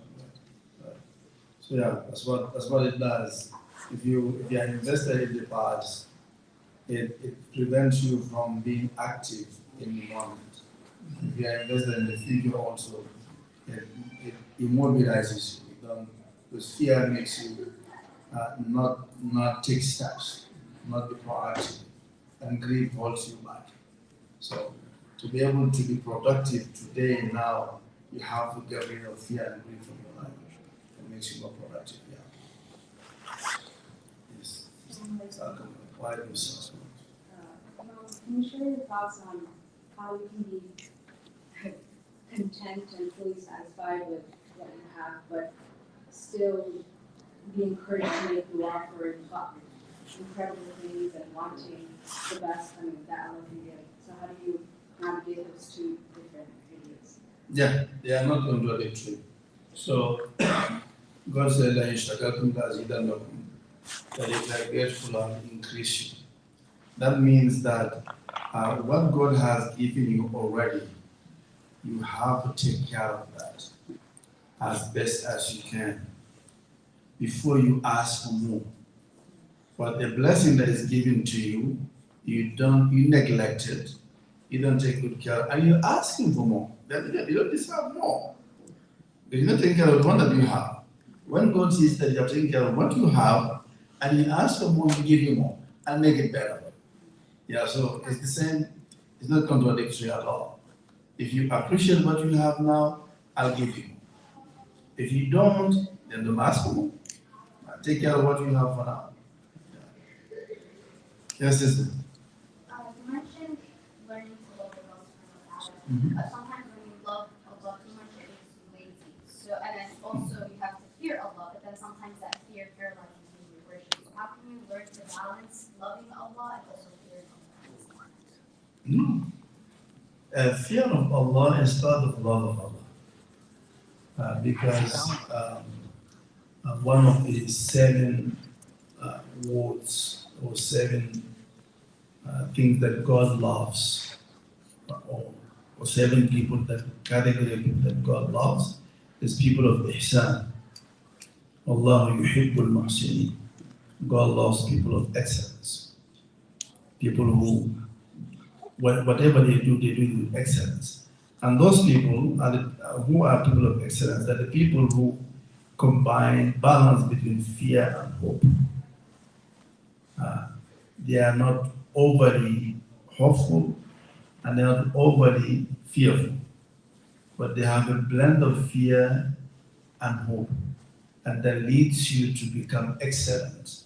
So yeah, that's what it does. If you are invested in the past, it prevents you from being active in the moment. If you are invested in the future also, it immobilizes you. Because fear makes you not take steps, not be proactive, and grief holds you back. So to be able to be productive today, now, you have to get rid of fear and grief from your life. It makes you more productive, yeah. Yes. Why do so? Can you share your thoughts on how you can be content and fully satisfied with what you have, but still be encouraged to make dua for incredible things and wanting the best that Allah can give? So how do you navigate those two different ideas? Yeah, they are not contradictory. So God said, "La yashakatum lazidannakum," that if you are grateful, I will increase you. That means that what God has given you already, you have to take care of that as best as you can before you ask for more. But the blessing that is given to you, you neglect it, you don't take good care, and you're asking for more. You don't deserve more. You're not taking care of the one that you have. When God sees that you're taking care of what you have, and you ask for more, you give you more, and make it better. Yeah, so it's the same, it's not contradictory at all. If you appreciate what you have now, I'll give you. If you don't, then don't ask for more. Take care of what you have for now. Yes, sister. You mentioned learning to love Allah. Sometimes when you love Allah too much, it makes you lazy. So, and then also you have to fear Allah, but then sometimes that fear paralyzes you in your worship. So how can you learn to balance loving Allah and also fearing Allah? Fear of Allah instead of love of Allah. Because one of the 7 words or 7 things that God loves, or 7 people that category of people that God loves, is people of ihsan. Allah yuhibbul muhsinin. God loves people of excellence, people who whatever they do with excellence. And those people are who are people of excellence, are the people who combine balance between fear and hope. Uh, they are not overly hopeful and they are not overly fearful, but they have a blend of fear and hope, and that leads you to become excellent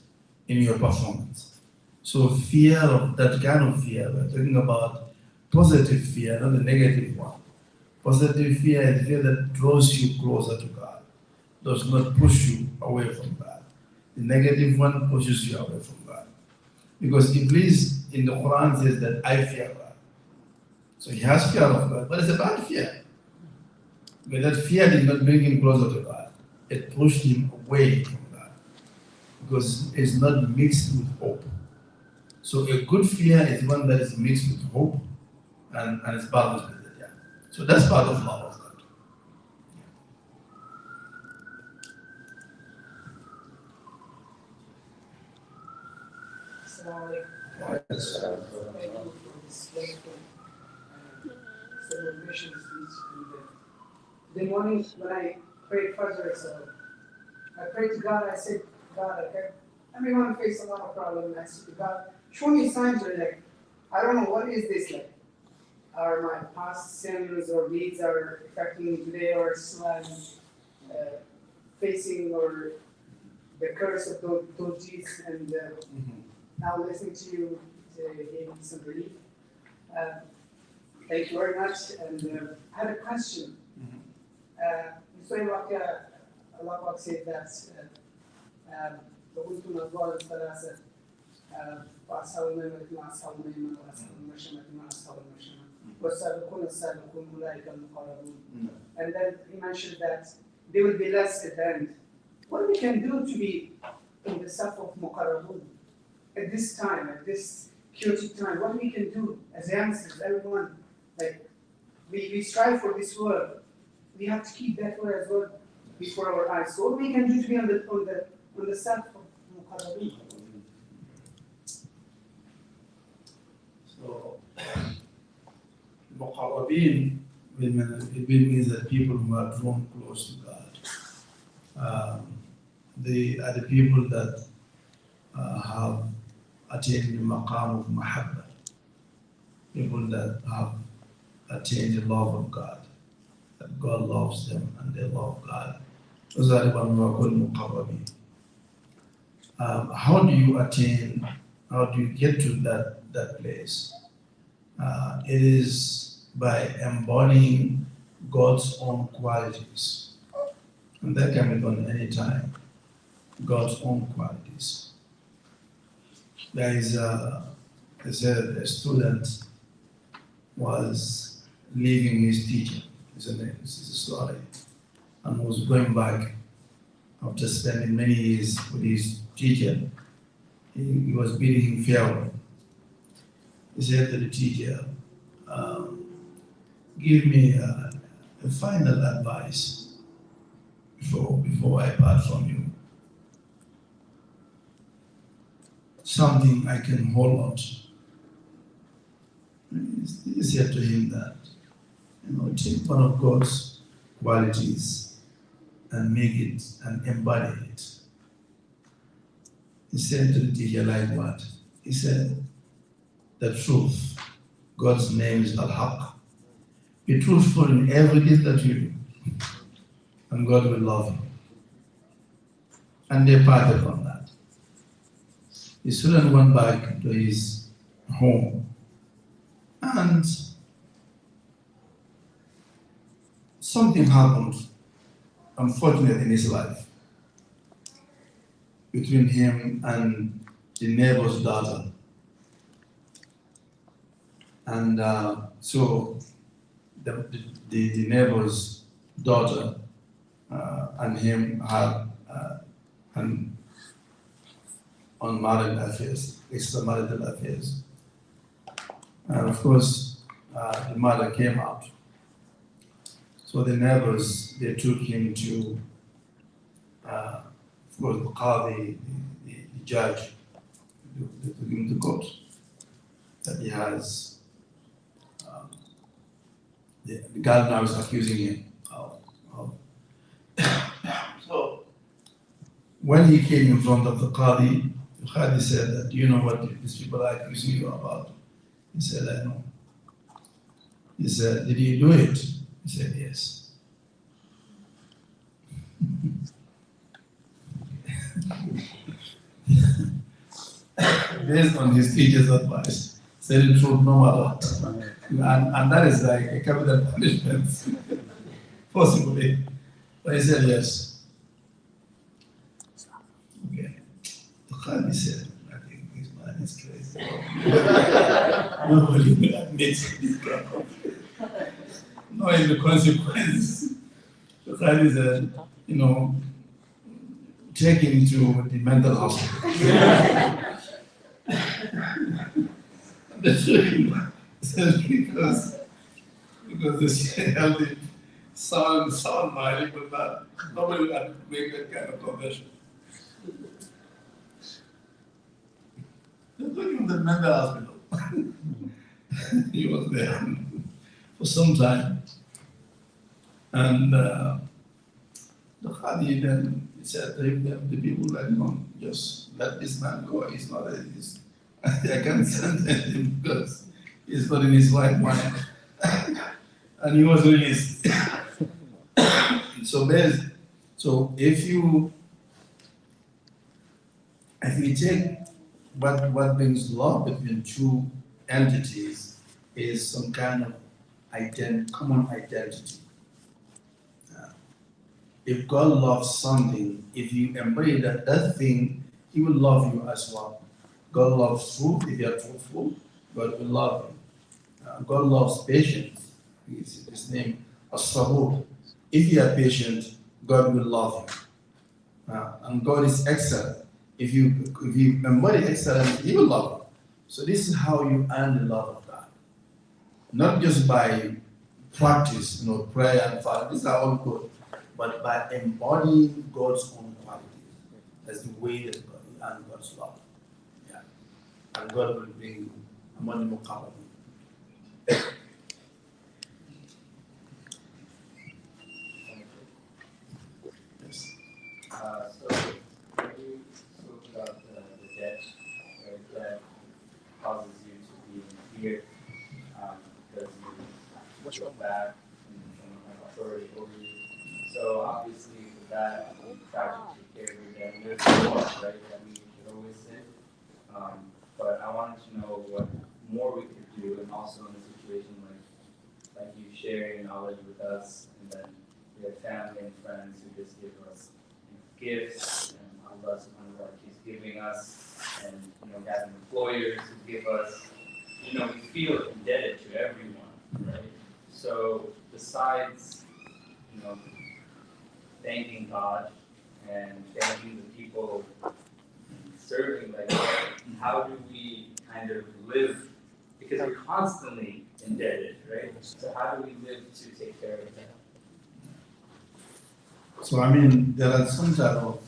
in your performance. So fear of that kind of fear, we're talking about positive fear, not the negative one. Positive fear is fear that draws you closer to God, does not push you away from God. The negative one pushes you away from God. Because Iblis in the Quran says that I fear God. So he has fear of God, but it's a bad fear. Because that fear did not bring him closer to God. It pushed him away from God. Because it's not mixed with hope. So a good fear is one that is mixed with hope and it's balanced with it. Yeah. So that's part of love of God. Thank you for this wonderful celebration speech. And the morning when I prayed Fajr, so I prayed to God. I said, God, okay, everyone faces a lot of problems. I said, God, show me signs where like I don't know what is this like. Are my past sins or deeds are affecting me today, or still I'm facing or the curse of those deeds? And now listening to you gave me some relief. Thank you very much. And I have a question. You say like Allah said that وقلت الأضوار الثلاثة وأصحاب الميمنة مع أصحاب الميمنة وأصحاب المشأمة مع أصحاب المشأمة والسابقون السابقون أولئك المقربون. And then he mentioned that they will be less at the end. What we can do to be in the saf of muqarrabun at this time, at this chaotic time? What we can do as youngsters, everyone, like we strive for this world. We have to keep that word as well before our eyes. So what we can do to be on the saf of muqarrabun? So, Muqarrabin, it means that people who are drawn close to God. They are the people that have attained the maqam of mahabba, people that have attained the love of God, that God loves them and they love God. Those are the ones who are called muqarrabin. How do you get to that place? It is by embodying God's own qualities. And that can be done anytime. God's own qualities. There is a student was leaving his teacher. This is a story. And was going back after spending many years with his teacher. He was bidding him farewell. He said to the teacher, give me a final advice before I part from you. Something I can hold on to. He said to him that, take one of God's qualities and make it and embody it. He said to the teacher, like what? He said, the truth. God's name is Al-Haq. Be truthful in everything that you do, and God will love you. And they parted from that. The student went back to his home, and something happened, unfortunate in his life, between him and the neighbor's daughter. And so the neighbor's daughter and him had an unmarried affairs, extramarital affairs. And of course, the mother came out. So the neighbors, they took him to, of course, the qadi, the judge, they took him to court, that he has the girl now is accusing him of. So when he came in front of the Qadi said that, "Do you know what these people are accusing you about?" He said, "I know." He said, "Did you do it?" He said, "Yes." Based on his teacher's advice, said the truth no matter what. And that is like a capital punishment, possibly. But he said, "Yes." Okay. The Qadi said, "I think this man is crazy." Nobody will admit this guy. Knowing the consequences. The Qadi said, take him to the mental hospital. That's because this healthy, sound mind will not, nobody will make that kind of confession. They took him to the mental hospital. He was there for some time. And the Qadi then said to him, the people like, "No, just let this man go. He's not I can't send him because he's not in his right mind." And he was released. So if you take what brings love between two entities is some kind of common identity. If God loves something, if you embody that thing, He will love you as well. God loves truth. If you are truthful, God will love you. God loves patience. His name, As-Sabur. If you are patient, God will love you. And God is excellent. If you embody excellence, He will love you. So this is how you earn the love of God. Not just by practice, prayer and fasting. These are all good. But by embodying God's own qualities. That's the way that God will earn God's love. Yeah. And God will bring you among the Muqarrabin. Yes. So you spoke about the debt, right, that causes you to be in fear because you look back and have authority over you. So obviously with that, you try to take care of your debt. And there's more, right, that we should always say. But I wanted to know what more we could do, and also in a situation like you sharing knowledge with us, and then we have family and friends who just give us gifts, and Allah subhanahu wa ta'ala keeps giving us, and we have employers who give us, we feel indebted to everyone, right? So besides, thanking God and thanking the people serving like that, how do we kind of live? Because we're constantly indebted, right? So how do we live to take care of that? So there are some type of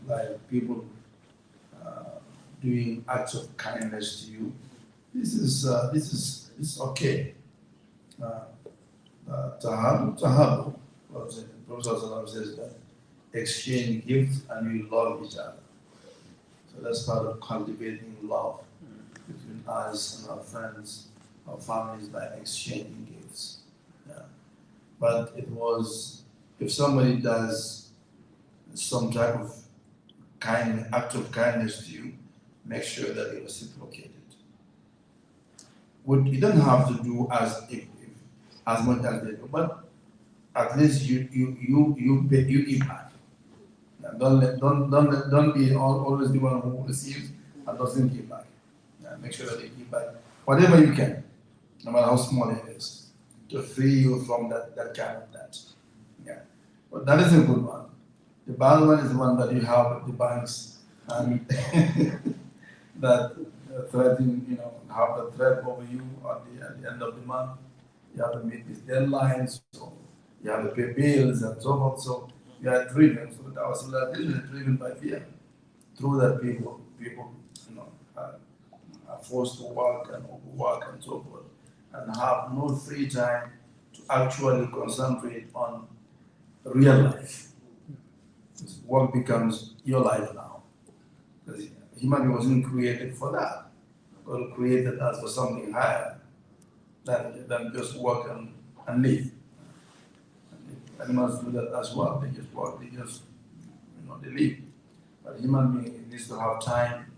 like people doing acts of kindness to you. This is okay. Tahabu. The Prophet says that exchange gifts and you love each other. So that's part of cultivating love between us and our friends, our families, by exchanging gifts. Yeah. But if somebody does some type of act of kindness to you, make sure that you reciprocate it. You don't have to do as much as they do, but at least you give back. Don't be always the one who receives and doesn't give back. Make sure that you give back whatever you can, no matter how small it is, to free you from that kind of debt. Yeah, but that is a good one. The bad one is the one that you have at the banks and that threaten, have the threat over you at the end of the month. You have to meet these deadlines, so you have to pay bills and so forth. So you are driven. So that our civilization is driven by fear. Through that people, are forced to work and overwork and so forth, and have no free time to actually concentrate on real life. Work becomes your life now. Because human being wasn't created for that. God created us for something higher than just work and live. Animals do that as well. They just work, they live. But human being needs to have time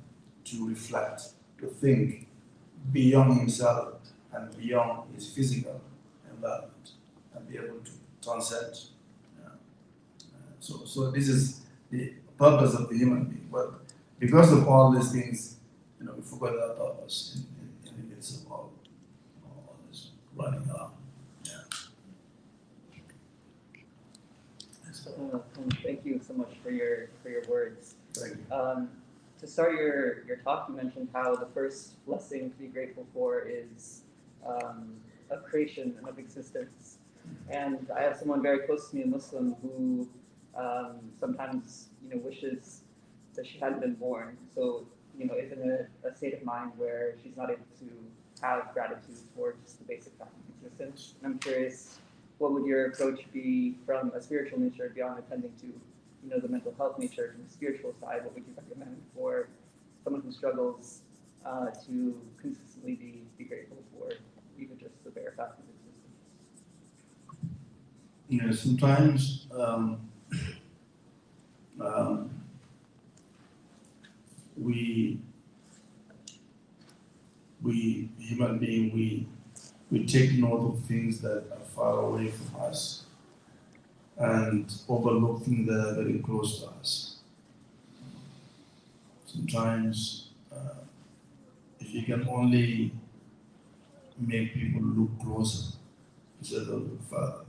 to reflect, to think beyond himself and beyond his physical environment and be able to transcend. Yeah. So this is the purpose of the human being. But because of all these things, we forgot our purpose in the midst of all this running around. Yeah. Thank you so much for your words. Thank you. To start your talk, you mentioned how the first blessing to be grateful for is of creation and of existence. And I have someone very close to me, a Muslim, who sometimes wishes that she hadn't been born. So is in a state of mind where she's not able to have gratitude for just the basic fact of existence. And I'm curious, what would your approach be from a spiritual nature beyond attending to the mental health nature from the spiritual side? What would you recommend for someone who struggles to consistently be grateful for even just the bare fact of existence? Sometimes we human being we take note of things that are far away from us and overlook things that are very close to us. Sometimes, if you can only make people look closer instead of look further,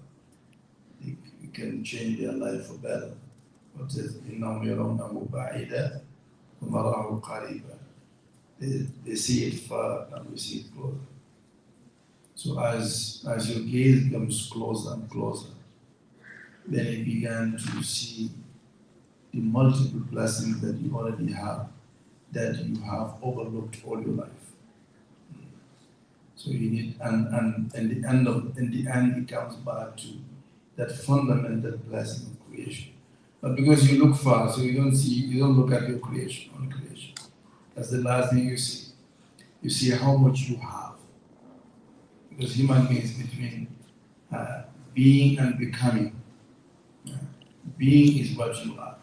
you can change their life for better. What says, إِنَّهُمْ يَرَوْنَهُ بَعِيدًا وَنَرَاهُ قَرِيبًا. They see it far and we see it closer. So as your gaze becomes closer and closer, then you began to see the multiple blessings that you already have, that you have overlooked all your life. So you need, and in the end, it comes back to that fundamental blessing of creation. But because you look far, so you don't look at your creation, on creation. That's the last thing you see. You see how much you have. Because human beings between being and becoming. Being is what you are,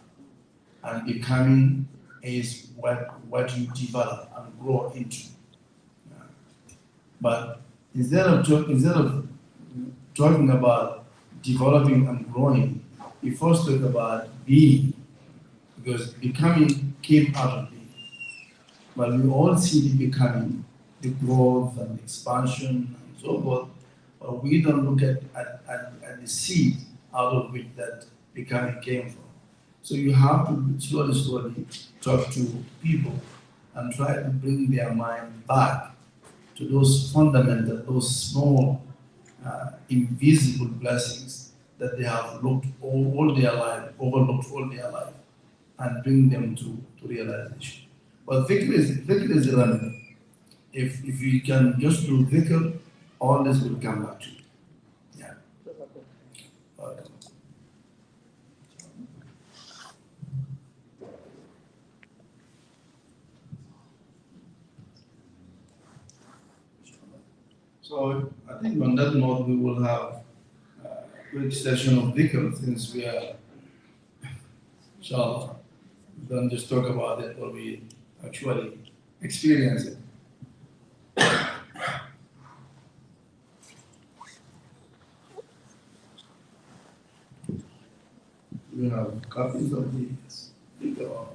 and becoming is what you develop and grow into. But instead of talking about developing and growing, we first talk about being, because becoming came out of being. But we all see the becoming, the growth and expansion and so forth, but we don't look at the seed out of which that becoming came from. So you have to slowly talk to people and try to bring their mind back to those fundamental, those small, invisible blessings that they have looked all their life, overlooked all their life, and bring them to realization. But dhikr is the remedy. If you can just do dhikr, all this will come back to you. Yeah. Okay. So I think on that note we will have a quick session of dhikr, since we are, inshallah, we don't just talk about it, but we actually experience it. We have copies of these dhikr.